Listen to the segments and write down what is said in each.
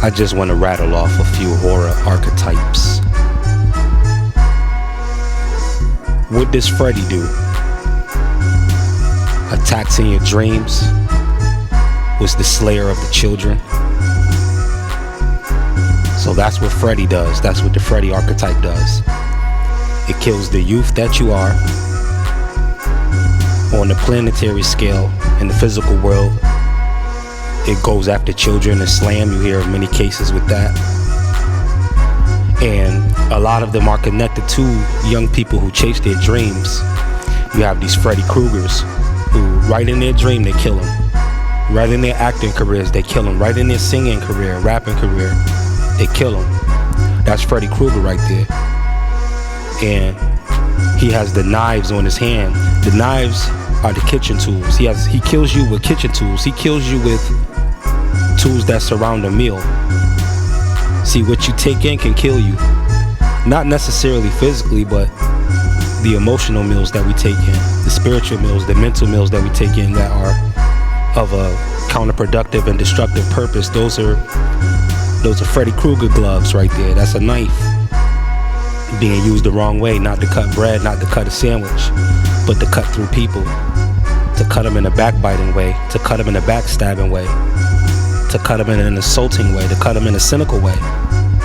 I just want to rattle off a few horror archetypes. What does Freddy do? Attacks in your dreams. Was the slayer of the children. So that's what Freddy does. That's what the Freddy archetype does. It kills the youth that you are. On the planetary scale, in the physical world, it goes after children. Islam, you hear of many cases with that. And a lot of them are connected to young people who chase their dreams. You have these Freddy Kruegers who, right in their dream, they kill them. Right in their acting careers, they kill them. Right in their singing career, rapping career, they kill them. That's Freddy Krueger right there. And he has the knives on his hand. The knives are the kitchen tools. He kills you with kitchen tools. He kills you with tools that surround a meal. See, what you take in can kill you. Not necessarily physically, but the emotional meals that we take in, the spiritual meals, the mental meals that we take in that are of a counterproductive and destructive purpose. Those are Freddy Krueger gloves right there. That's a knife being used the wrong way, not to cut bread, not to cut a sandwich, but to cut through people, to cut them in a backbiting way, to cut them in a backstabbing way, to cut them in an insulting way, to cut them in a cynical way,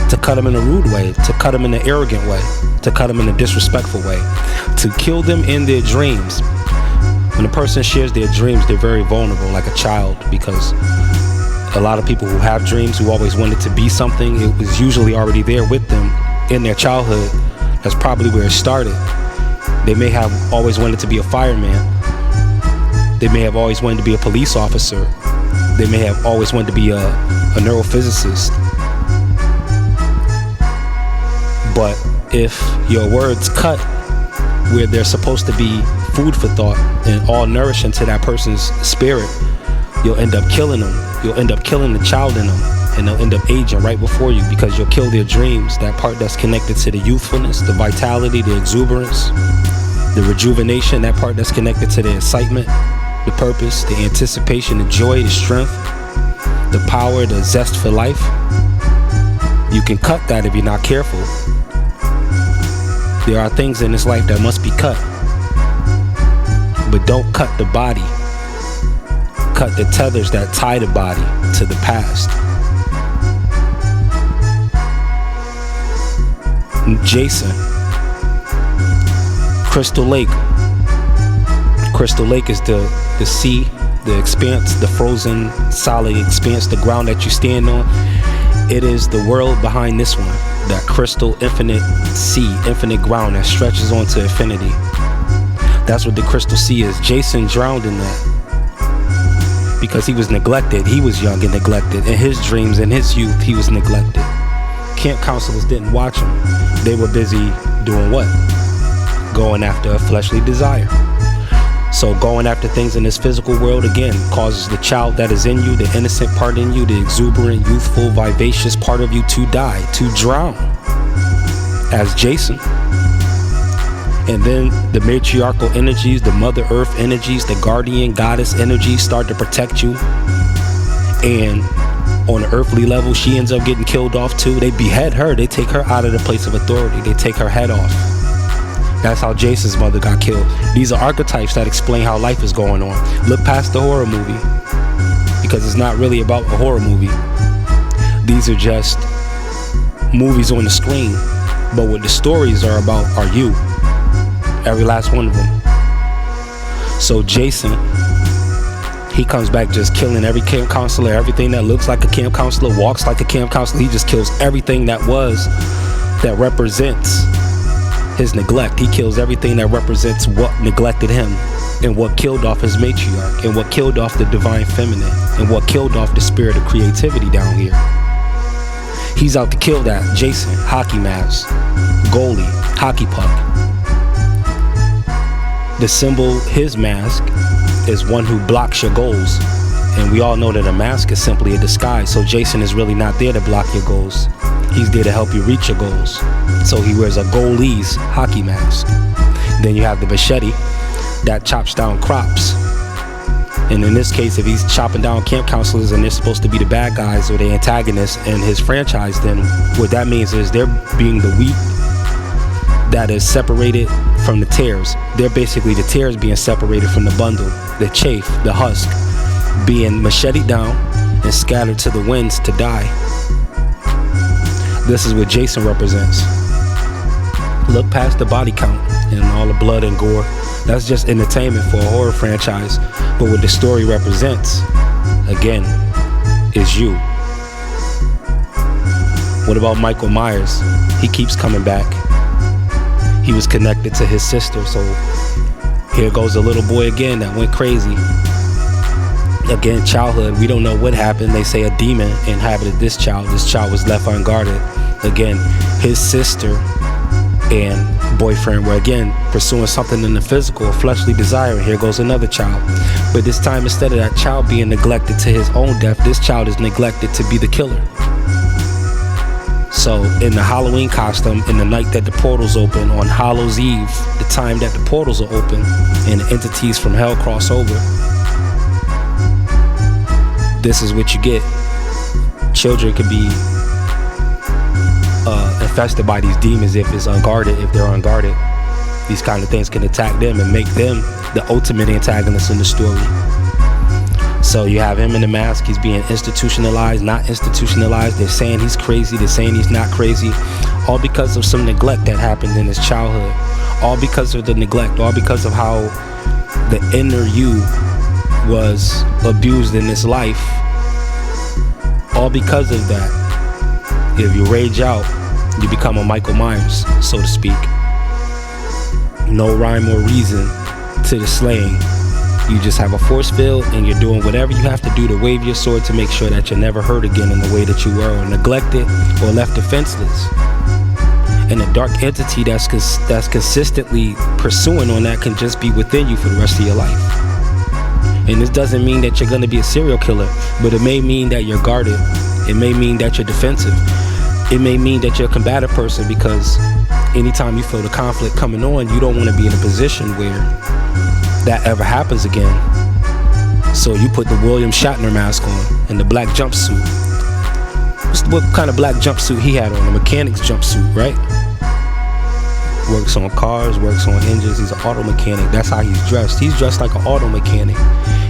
to cut them in a rude way, to cut them in an arrogant way, to cut them in a disrespectful way, to kill them in their dreams. When a person shares their dreams, they're very vulnerable, like a child, because a lot of people who have dreams, who always wanted to be something, it was usually already there with them in their childhood. That's probably where it started. They may have always wanted to be a fireman. They may have always wanted to be a police officer. They may have always wanted to be a neurophysicist. But if your words cut where they're supposed to be food for thought and all nourishing to that person's spirit, you'll end up killing them. You'll end up killing the child in them, and they'll end up aging right before you, because you'll kill their dreams, that part that's connected to the youthfulness, the vitality, the exuberance, the rejuvenation, that part that's connected to the excitement, the purpose, the anticipation, the joy, the strength, the power, the zest for life. You can cut that if you're not careful. There are things in this life that must be cut, but don't cut the body. Cut the tethers that tie the body to the past. Jason. Crystal Lake. Crystal Lake is the sea, the expanse, the frozen solid expanse, the ground that you stand on. It is the world behind this one, that crystal infinite sea, infinite ground that stretches onto infinity. That's what the crystal sea is. Jason drowned in that because he was neglected. He was young and neglected. In his dreams, in his youth, he was neglected. Camp counselors didn't watch him. They were busy doing what? Going after a fleshly desire. So going after things in this physical world, again, causes the child that is in you, the innocent part in you, the exuberant, youthful, vivacious part of you to die, to drown, as Jason. And then the matriarchal energies, the Mother Earth energies, the guardian goddess energies start to protect you. And on an earthly level, she ends up getting killed off too. They behead her. They take her out of the place of authority. They take her head off. That's how Jason's mother got killed. These are archetypes that explain how life is going on. Look past the horror movie, because it's not really about a horror movie. These are just movies on the screen. But what the stories are about are you. Every last one of them. So Jason, he comes back just killing every camp counselor, everything that looks like a camp counselor, walks like a camp counselor. He just kills everything that represents his neglect. He kills everything that represents what neglected him, and what killed off his matriarch, and what killed off the divine feminine, and what killed off the spirit of creativity down here. He's out to kill that. Jason, hockey mask, goalie, hockey puck. The symbol, his mask, is one who blocks your goals. And we all know that a mask is simply a disguise. So Jason is really not there to block your goals. He's there to help you reach your goals. So he wears a goalie's hockey mask. Then you have the machete that chops down crops. And in this case, if he's chopping down camp counselors and they're supposed to be the bad guys or the antagonists in his franchise, then what that means is they're being the wheat that is separated from the tares. They're basically the tares being separated from the bundle, the chaff, the husk, being macheted down and scattered to the winds to die. This is what Jason represents. Look past the body count and all the blood and gore. That's just entertainment for a horror franchise. But what the story represents, again, is you. What about Michael Myers? He keeps coming back. He was connected to his sister, so here goes the little boy again that went crazy. Again, childhood, we don't know what happened. They say a demon inhabited this child. This child was left unguarded. Again, his sister and boyfriend were again pursuing something in the physical, a fleshly desire, and here goes another child. But this time, instead of that child being neglected to his own death, this child is neglected to be the killer. So in the Halloween costume, in the night that the portals open, on Hallows Eve, the time that the portals are open and entities from hell cross over, this is what you get. Children could be infested by these demons if it's unguarded, if they're unguarded. These kind of things can attack them and make them the ultimate antagonist in the story. So you have him in the mask. He's being institutionalized, not institutionalized. They're saying he's crazy. They're saying he's not crazy. All because of some neglect that happened in his childhood. All because of the neglect. All because of how the inner you was abused in this life. All because of that. If you rage out, you become a Michael Myers, so to speak. No rhyme or reason to the slaying. You just have a force field and you're doing whatever you have to do to wave your sword to make sure that you're never hurt again in the way that you were, or neglected or left defenseless. And a dark entity that's consistently pursuing on that can just be within you for the rest of your life. And this doesn't mean that you're going to be a serial killer, but it may mean that you're guarded. It may mean that you're defensive. It may mean that you're a combative person, because anytime you feel the conflict coming on, you don't want to be in a position where that ever happens again. So you put the William Shatner mask on and the black jumpsuit. What kind of black jumpsuit he had on? A mechanic's jumpsuit, right? Works on cars, works on engines. He's an auto mechanic. That's how he's dressed. He's dressed like an auto mechanic.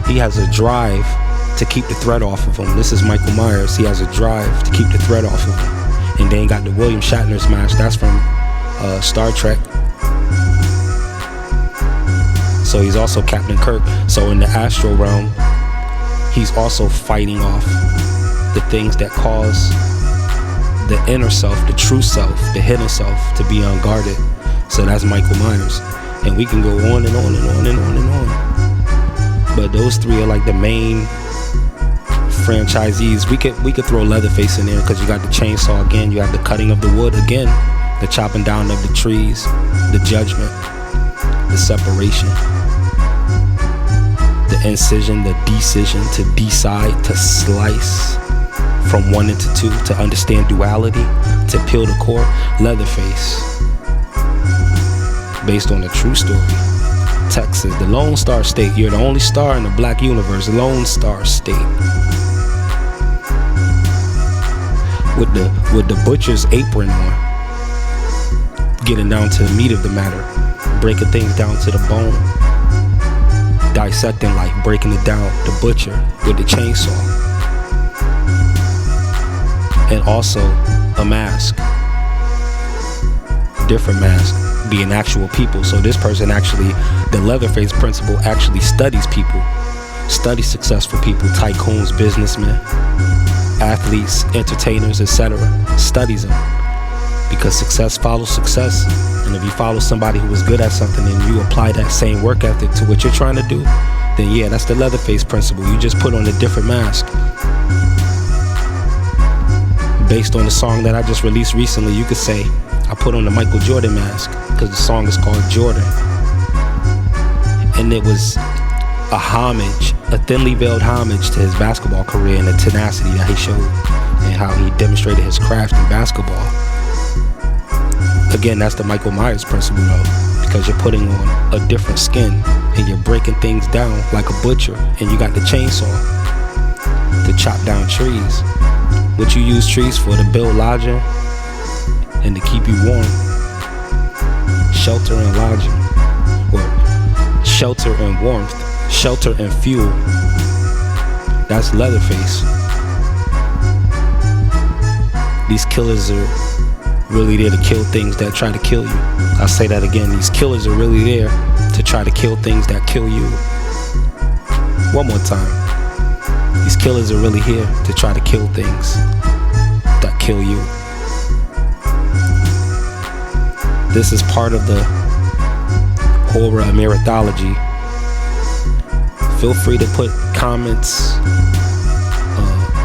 He has a drive to keep the threat off of him. This is Michael Myers. He has a drive to keep the threat off of him. And then got the William Shatner's mask. That's from Star Trek. So he's also Captain Kirk. So in the astral realm, he's also fighting off the things that cause the inner self, the true self, the hidden self to be unguarded. So that's Michael Myers. And we can go on and on and on and on and on. But those three are like the main franchisees. We could throw Leatherface in there, because you got the chainsaw again, you have the cutting of the wood again, the chopping down of the trees, the judgment, the separation, the incision, the decision, to decide, to slice from one into two, to understand duality, to peel the core. Leatherface, based on a true story. Texas, the Lone Star State. You're the only star in the black universe. Lone Star State. With the butcher's apron on, getting down to the meat of the matter, breaking things down to the bone, dissecting life, breaking it down. The butcher with the chainsaw, and also a mask, different mask, being actual people. So this person actually, the Leatherface principle, actually studies people, studies successful people, tycoons, businessmen, athletes, entertainers, etc. Studies them, because success follows success. And if you follow somebody who is good at something and you apply that same work ethic to what you're trying to do, then yeah, that's the Leatherface principle. You just put on a different mask. Based on the song that I just released recently, you could say I put on the Michael Jordan mask, because the song is called Jordan. And it was a homage, a thinly veiled homage to his basketball career and the tenacity that he showed and how he demonstrated his craft in basketball. Again, that's the Michael Myers principle though, because you're putting on a different skin and you're breaking things down like a butcher, and you got the chainsaw to chop down trees. What you use trees for? To build lodging and to keep you warm. Shelter and lodging. Or shelter and warmth. Shelter and fuel. That's Leatherface. These killers are really there to kill things that try to kill you. I'll say that again. These killers are really there to try to kill things that kill you. One more time. These killers are really here to try to kill things that kill you. This is part of the horror and mythology. Feel free to put comments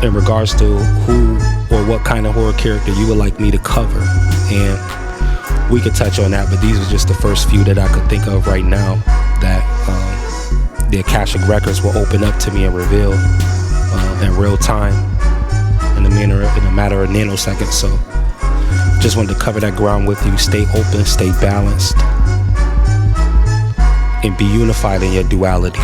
in regards to who or what kind of horror character you would like me to cover, and we could touch on that, but these are just the first few that I could think of right now that the Akashic Records will open up to me and reveal in real time, in a matter of nanoseconds. So just wanted to cover that ground with you. Stay open, stay balanced, and be unified in your duality.